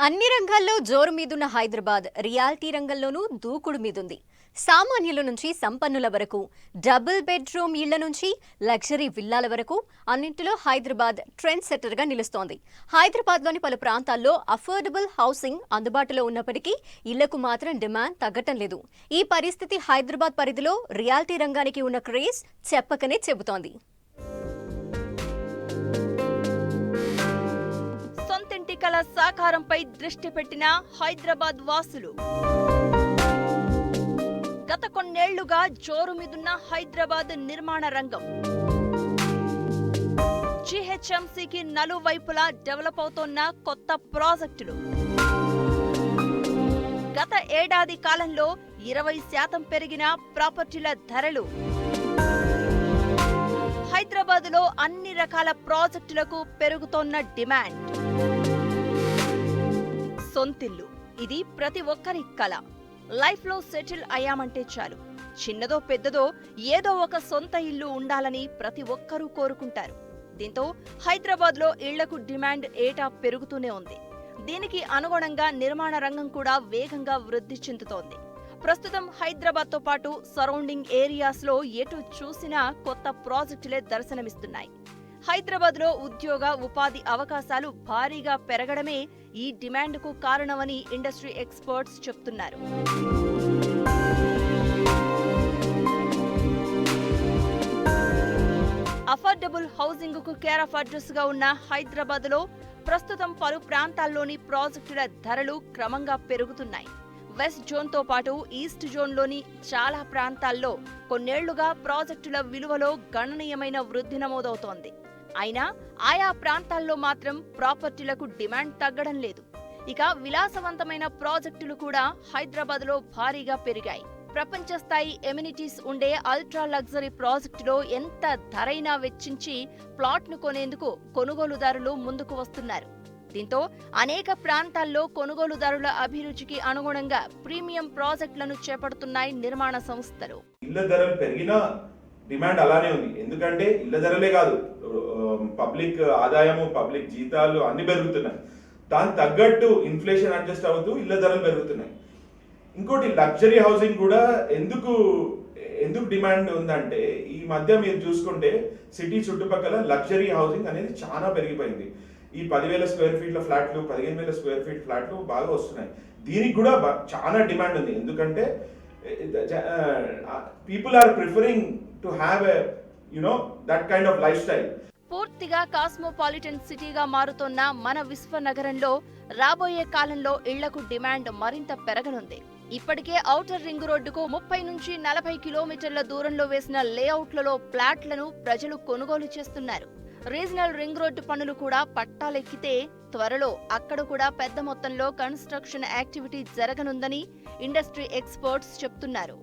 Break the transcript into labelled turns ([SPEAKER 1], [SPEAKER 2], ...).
[SPEAKER 1] అన్ని రంగాల్లో జోరు మీదున్న హైదరాబాద్ రియాలిటీ రంగంలోనూ దూకుడు మీదుంది. సామాన్యుల నుంచి సంపన్నుల వరకు, డబుల్ బెడ్రూమ్ ఇళ్ల నుంచి లగ్జరీ విల్లాల వరకు అన్నింటిలో హైదరాబాద్ ట్రెండ్ సెట్టర్గా నిలుస్తోంది. హైదరాబాద్లోని పలు ప్రాంతాల్లో అఫోర్డబుల్ హౌసింగ్ అందుబాటులో ఉన్నప్పటికీ ఇళ్లకు మాత్రం డిమాండ్ తగ్గటం లేదు. ఈ పరిస్థితి హైదరాబాద్ పరిధిలో రియాలిటీ రంగానికి ఉన్న క్రేజ్ చెప్పకనే చెబుతోంది.
[SPEAKER 2] సొంతింటికల సాకారంపై దృష్టి పెట్టిన హైదరాబాద్ వాసులు. గత కొన్నేళ్లుగా జోరు మీదున్న హైదరాబాద్ నిర్మాణ రంగం. జీహెచ్ఎంసీకి నలువైపులా డెవలప్ అవుతోన్న కొత్త ప్రాజెక్టులు. గత ఏడాది కాలంలో 20% పెరిగిన ప్రాపర్టీల ధరలు. హైదరాబాద్లో అన్ని రకాల ప్రాజెక్టులకు పెరుగుతోన్న డిమాండ్. సొంతిల్లు ఇది ప్రతి ఒక్కరి కల. లైఫ్లో సెటిల్ అయ్యామంటే చాలు, చిన్నదో పెద్దదో ఏదో ఒక సొంత ఇల్లు ఉండాలని ప్రతి ఒక్కరూ కోరుకుంటారు. దీంతో హైదరాబాద్లో ఇళ్లకు డిమాండ్ ఏటా పెరుగుతూనే ఉంది. దీనికి అనుగుణంగా నిర్మాణ రంగం కూడా వేగంగా వృద్ధి చెందుతోంది. ప్రస్తుతం హైదరాబాద్తో పాటు సరౌండింగ్ ఏరియాస్లో ఎటు చూసినా కొత్త ప్రాజెక్టులే దర్శనమిస్తున్నాయి. హైదరాబాద్లో ఉద్యోగ ఉపాధి అవకాశాలు భారీగా పెరగడమే ఈ డిమాండ్కు కారణమని ఇండస్ట్రీ ఎక్స్పర్ట్స్ చెప్తున్నారు. అఫోర్డబుల్ హౌసింగ్ కు కేర్ ఆఫ్ అడ్రస్ గా ఉన్న హైదరాబాద్లో ప్రస్తుతం పలు ప్రాంతాల్లోని ప్రాజెక్టుల ధరలు క్రమంగా పెరుగుతున్నాయి. వెస్ట్ జోన్తో పాటు ఈస్ట్ జోన్లోని చాలా ప్రాంతాల్లో కొన్నేళ్లుగా ప్రాజెక్టుల విలువలో గణనీయమైన వృద్ధి నమోదవుతోంది. అయినా ఆయా ప్రాంతాల్లో మాత్రం ప్రాపర్టీలకు డిమాండ్ తగ్గడం లేదు. ఇక విలాసవంతమైన ప్రాజెక్టులు కూడా హైదరాబాద్లో భారీగా పెరిగాయి. ప్రపంచ స్థాయి ఎమ్యూనిటీస్ ఉండే అల్ట్రా లగ్జరీ ప్రాజెక్టులో ఎంత ధరైనా వెచ్చించి ప్లాట్ను కొనేందుకు కొనుగోలుదారులు ముందుకు వస్తున్నారు. దీంతో అనేక ప్రాంతాల్లో కొనుగోలుదారుల అభిరుచికి అనుగుణంగా ప్రీమియం ప్రాజెక్టులను చేపడుతున్నాయి నిర్మాణ సంస్థలు.
[SPEAKER 3] ఇళ్ల ధరలు పెరిగినా డిమాండ్ అలానే ఉంది. ఎందుకంటే ఇళ్ల ధరలే కాదు, పబ్లిక్ ఆదాయము, పబ్లిక్ జీతాలు అన్ని పెరుగుతున్నాయి. దానికి తగ్గట్టు ఇన్ఫ్లేషన్ అడ్జస్ట్ అవుతూ ఇళ్ల ధరలు పెరుగుతున్నాయి. ఇంకోటి లగ్జరీ హౌసింగ్ కూడా ఎందుకు డిమాండ్ ఉందంటే, ఈ మధ్య మీరు చూసుకుంటే సిటీ చుట్టుపక్కల లగ్జరీ హౌసింగ్ అనేది చాలా పెరిగిపోయింది. ఈ 10,000 స్క్వేర్ ఫీట్ల ఫ్లాట్లు, 15,000 స్క్వేర్ ఫీట్ ఫ్లాట్లు బాగా వస్తున్నాయి. దీనికి కూడా చాలా డిమాండ్ ఉంది. ఎందుకంటే people are preferring to have that kind of lifestyle.
[SPEAKER 2] పూర్తిగా కాస్మోపాలిటన్ సిటీగా మారుతోన్న మన విశ్వనగరంలో రాబోయే కాలంలో ఇళ్లకు డిమాండ్ మరింత పెరగనుంది. ఇప్పటికే ఔటర్ రింగ్ రోడ్డుకు 30 నుంచి 40 కిలోమీటర్ల దూరంలో వేసిన లేఅవుట్లలో ఫ్లాట్లను ప్రజలు కొనుగోలు చేస్తున్నారు. రీజనల్ రింగ్ రోడ్డు పనులు కూడా పట్టాలెక్కితే త్వరలో అక్కడ కూడా పెద్ద మొత్తంలో కన్స్ట్రక్షన్ యాక్టివిటీ జరగనుందని ఇండస్ట్రీ ఎక్స్పర్ట్స్ చెప్తున్నారు.